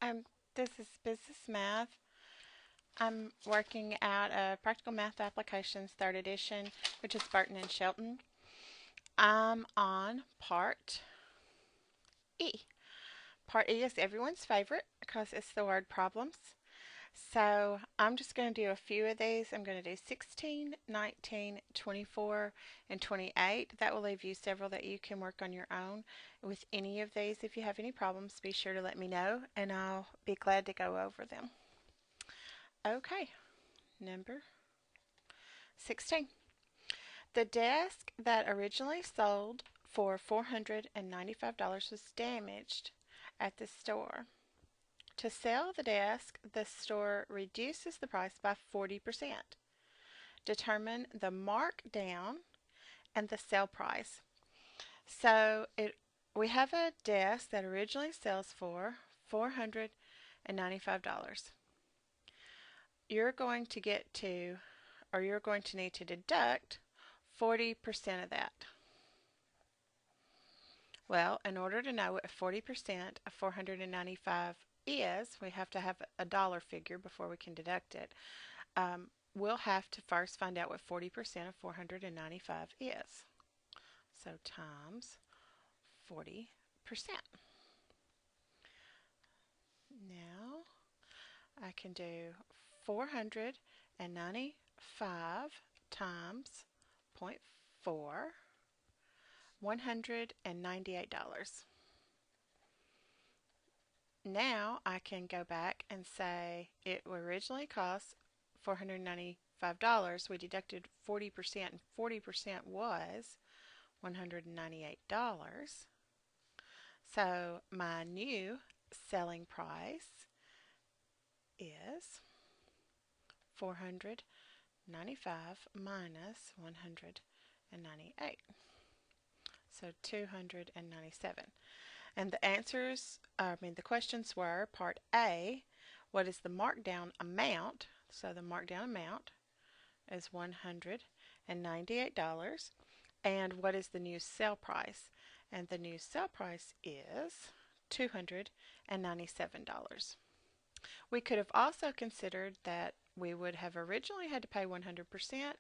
Um, this is Business Math. I'm working at Practical Math Applications 3rd edition, which is Burton and Shelton. I'm on Part E. Part E is everyone's favorite because it's the word problems. So I'm just going to do a few of these. I'm going to do 16, 19, 24, and 28. That will leave you several that you can work on your own. With any of these, if you have any problems, be sure to let me know and I'll be glad to go over them. Okay, number 16. The desk that originally sold for $495 was damaged at the store. To sell the desk, the store reduces the price by 40%. Determine the markdown and the sale price. We have a desk that originally sells for $495. You're going to get to, or you're going to need to deduct 40% of that. Well, in order to know what 40% of 495 is, we have to have a dollar figure before we can deduct it. We'll have to first find out what 40% of 495 is. So times 40%. Now I can do 495 times 0.4, $198. Now I can go back and say it originally cost $495. We deducted 40%, and 40% was $198. So my new selling price is 495 minus 198. So 297. And the questions were part A, what is the markdown amount? So the markdown amount is $198. And what is the new sale price? And the new sale price is $297. We could have also considered that we would have originally had to pay 100%.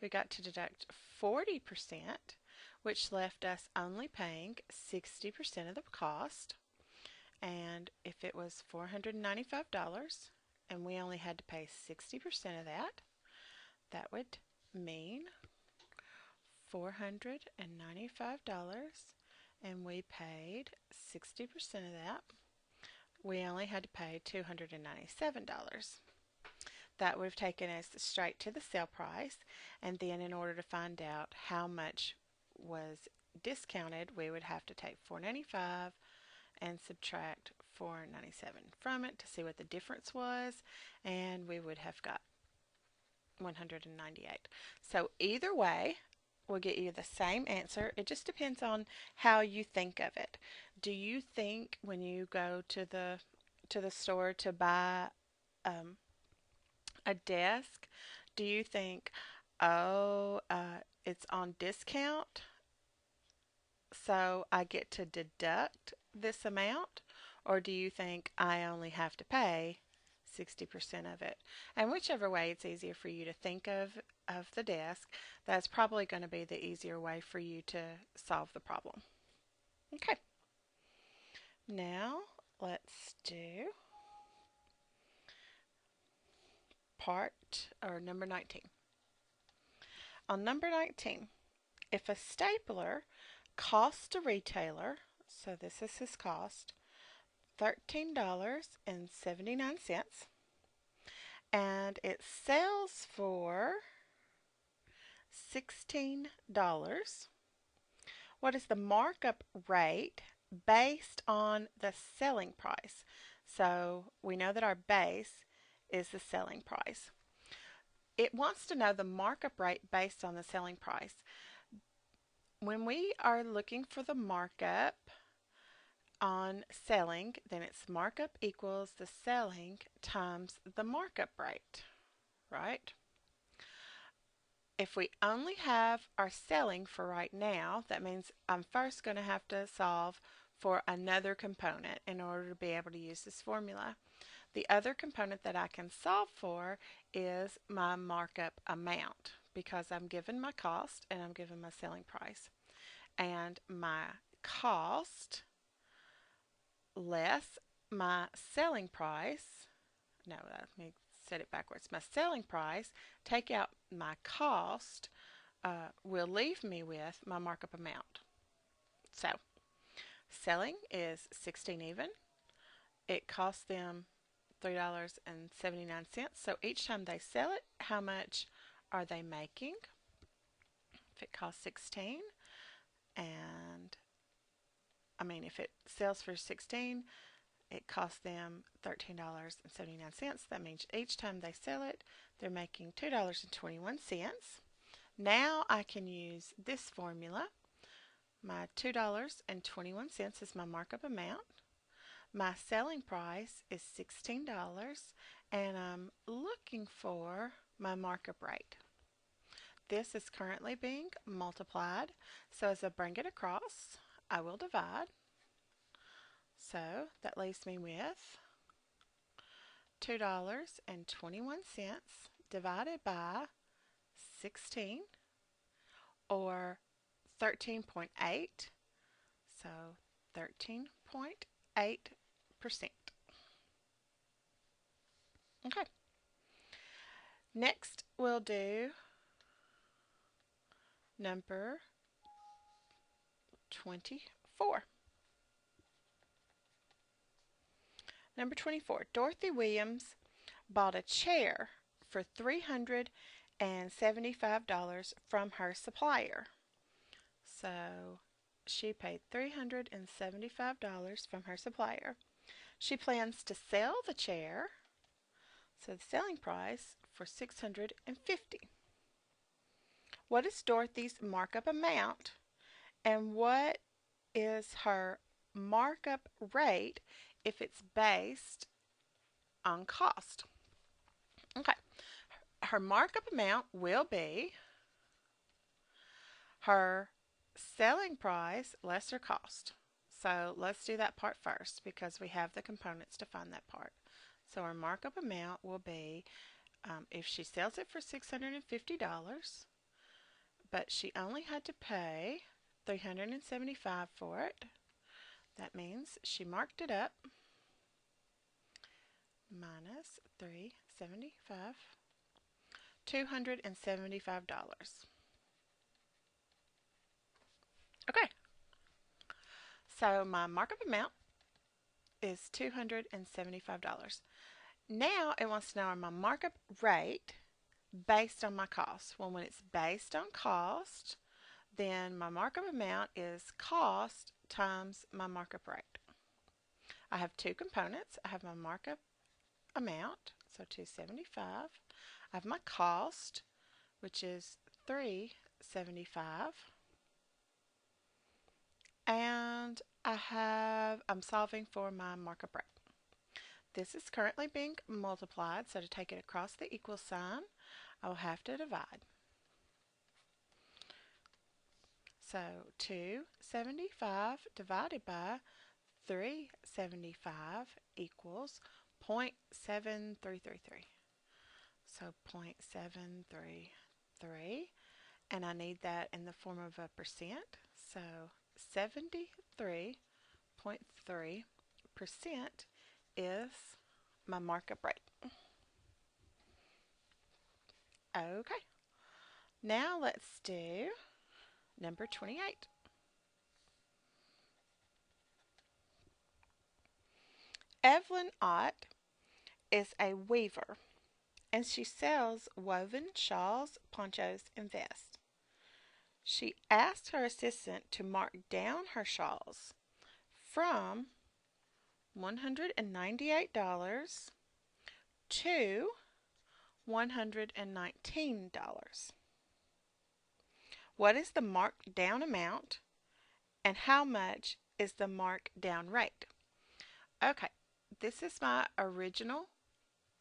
We got to deduct 40%, which left us only paying 60% of the cost. And if it was $495 and we only had to pay 60% of that, that would mean $495 and we paid 60% of that. We only had to pay $297. That would have taken us straight to the sale price, and then in order to find out how much was discounted, we would have to take $495 and subtract $497 from it to see what the difference was, and we would have got 198. So either way, we'll get you the same answer. It just depends on how you think of it. Do you think when you go to the store to buy um, a desk, do you think, oh, it's on discount, so I get to deduct this amount? Or do you think I only have to pay 60% of it? And whichever way it's easier for you to think of the desk, that's probably going to be the easier way for you to solve the problem. Okay, now let's do number 19. On number 19, if a stapler costs a retailer, so this is his cost, $13.79, and it sells for $16. What is the markup rate based on the selling price? So we know that our base is the selling price. It wants to know the markup rate based on the selling price. When we are looking for the markup on selling, then it's markup equals the selling times the markup rate, right? If we only have our selling for right now, that means I'm first going to have to solve for another component in order to be able to use this formula. The other component that I can solve for is my markup amount, because I'm given my cost and I'm given my selling price. And my cost less my selling price, no, let me set it backwards. My selling price, take out my cost, will leave me with my markup amount. So, selling is 16 even. It costs them $3.79. So each time they sell it, how much are they making? If it costs 16, and if it sells for 16, it costs them $13.79. That means each time they sell it, they're making $2.21. Now I can use this formula. My $2.21 is my markup amount. My selling price is $16, and I'm looking for my markup rate. This is currently being multiplied, so as I bring it across, I will divide. So that leaves me with $2.21 divided by 16, or 13.8. So 13.8%. Okay. Next, we'll do number 24. Number 24, Dorothy Williams bought a chair for $375 from her supplier. So she paid $375 from her supplier. She plans to sell the chair, so the selling price, for $650. What is Dorothy's markup amount, and what is her markup rate if it's based on cost? Okay, her markup amount will be her selling price less her cost. So let's do that part first, because we have the components to find that part. So our markup amount will be, if she sells it for $650, but she only had to pay $375 for it, that means she marked it up, minus $375, $275. Okay, so my markup amount is $275. Now it wants to know my markup rate based on my cost. Well, when it's based on cost, then my markup amount is cost times my markup rate. I have two components. I have my markup amount, so $275. I have my cost, which is $375. And I'm solving for my markup rate. This is currently being multiplied, so to take it across the equal sign, I will have to divide. So 275 divided by 375 equals 0.7333. So 0.733, and I need that in the form of a percent. So 73.3% is my markup rate. Okay, now let's do number 28. Evelyn Ott is a weaver, and she sells woven shawls, ponchos, and vests. She asked her assistant to mark down her shawls from $198 to $119. What is the marked down amount, and how much is the marked down rate? Okay, this is my original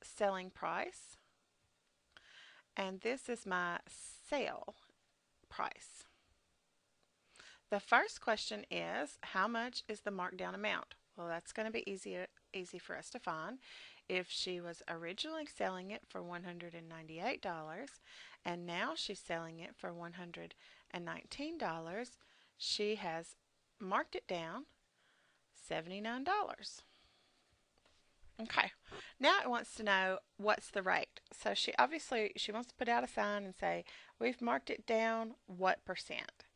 selling price, and this is my sale price. The first question is, how much is the markdown amount? Well, that's going to be easy for us to find. If she was originally selling it for $198 and now she's selling it for $119, she has marked it down $79. Okay, now it wants to know what's the rate. So she wants to put out a sign and say, we've marked it down what percent?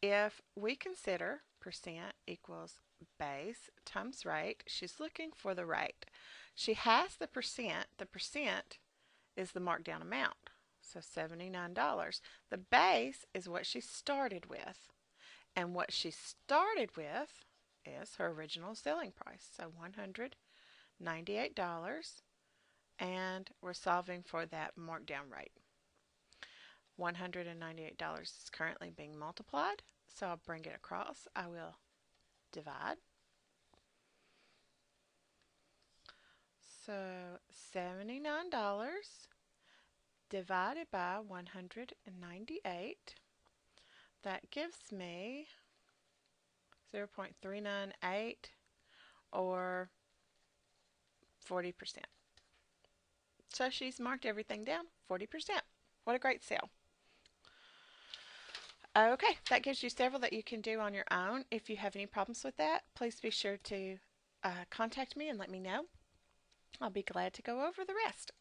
If we consider percent equals base times rate, she's looking for the rate. She has the percent. The percent is the markdown amount, so $79. The base is what she started with, and what she started with is her original selling price, so $198, and we're solving for that markdown rate. $198 is currently being multiplied, so I'll bring it across. I will divide. So $79 divided by 198, that gives me 0.398 or 40%. So she's marked everything down 40%. What a great sale. Okay, that gives you several that you can do on your own. If you have any problems with that, please be sure to contact me and let me know. I'll be glad to go over the rest.